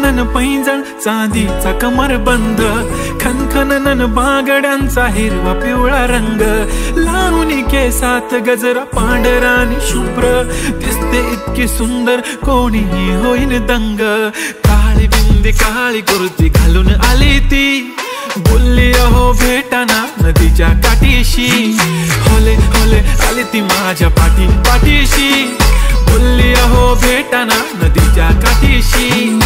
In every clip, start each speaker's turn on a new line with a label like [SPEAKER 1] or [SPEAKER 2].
[SPEAKER 1] खनखनन पैंजण चांदीचा कमरबंद, खनखनन बांगड्यांचा हिरवा पिवळा रंग, लावणी केसात गजरा पांढरा आणि शुभ्र, दिसते इतकी सुंदर कोणीही होईन दंग। काळी बिंदी काळी कुर्ती घालून आली ती, बोलली अहो भेटाना नदीच्या काठीशी, होले होले आली ती माझ्या पाठीशी, बोलली अहो भेटाना नदीच्या काठीशी।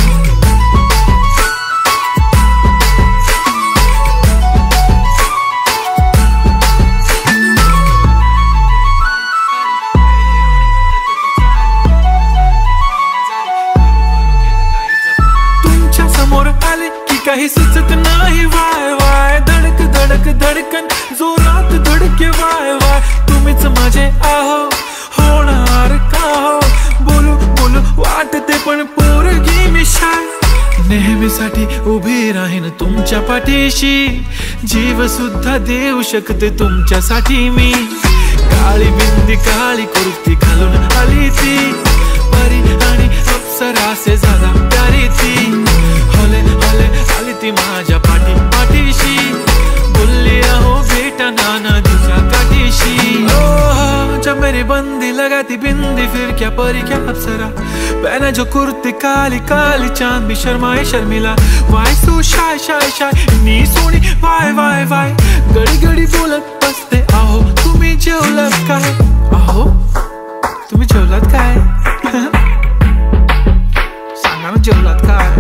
[SPEAKER 1] तुमच्या समोर आले की काही सुचत नाही, वाय वाय धडक धडक धडकन जोरात धडके, वाय वाय तुम्हीच माझे आहो, होणार का हो, बोलू बोलू वाटते पण पोरगी मी शाय, नेहमीसाठी उभी राहीन तुमच्या पाठीशी, जीव सुद्धा देऊ शकते तुमच्यासाठी मी। काळी बिंदी काळी कुर्ती घालून आली ती, परी आणि अप्सरा से ज्यादा प्यारी ती, होले होले आली ती माझ्या पाठीशी, बोलली अहो भेटाना नदीच्या काठीशी। जब मेरी बंदी लगाती बिंदी फिर क्या परी क्या अप्सरा, पहने जो कुर्ती काली काली चांद भी शर्माए शर्मिला, why so shy shy shy नी सोनी, वाय वाय वाय गडी गडी बोलत बसते आहो तुम्ही जेवलात काय, आहो तुम्ही जेवलात काय सांगा ना जेवलात काय।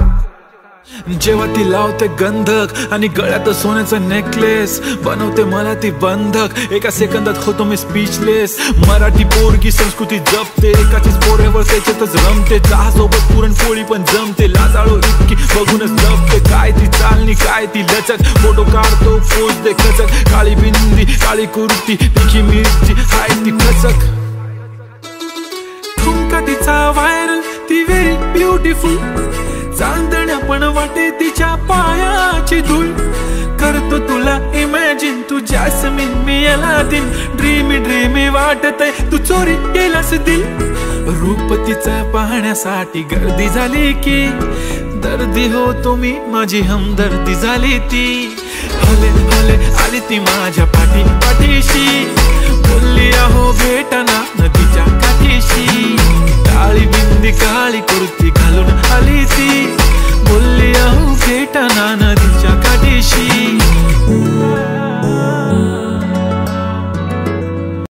[SPEAKER 1] जेव्हा ती लावते गंधक आणि गळ्यात सोन्याचा नेकलेस, बनवते मला ती बंधक, एका सेकंदात होतो मी स्पीचलेस। मराठी पोरगी संस्कृती जपते, एकाचीच पोरेवर त्याच्यातच रमते, चहासोबत पुरणपोळी पण जमते, लाजाळू इतकी बघूनच लपते, काय ती चालणी काय ती लचक, फोटो काढतो पोज दे खचक, काळी बिंदी काळी कुर्ती तिखी मिरची हाय ती खचक, ठुमका तिचा व्हायरल ती व्हेरी ब्युटिफुल, चांदण्या पण वाटे तिच्या पायाची धूळ, करतो तुला इमॅजिन तू जॅस्मिन मी अलादीन, ड्रीमी ड्रीमी वाटतय तू चोरी केलास दिल, रूप तिचं पाहण्यासाठी गर्दी झाली की, दर्दी हो तुम्ही माझी हमदर्दी झाली ती, हले हले आली ती माझ्या पाठीशी,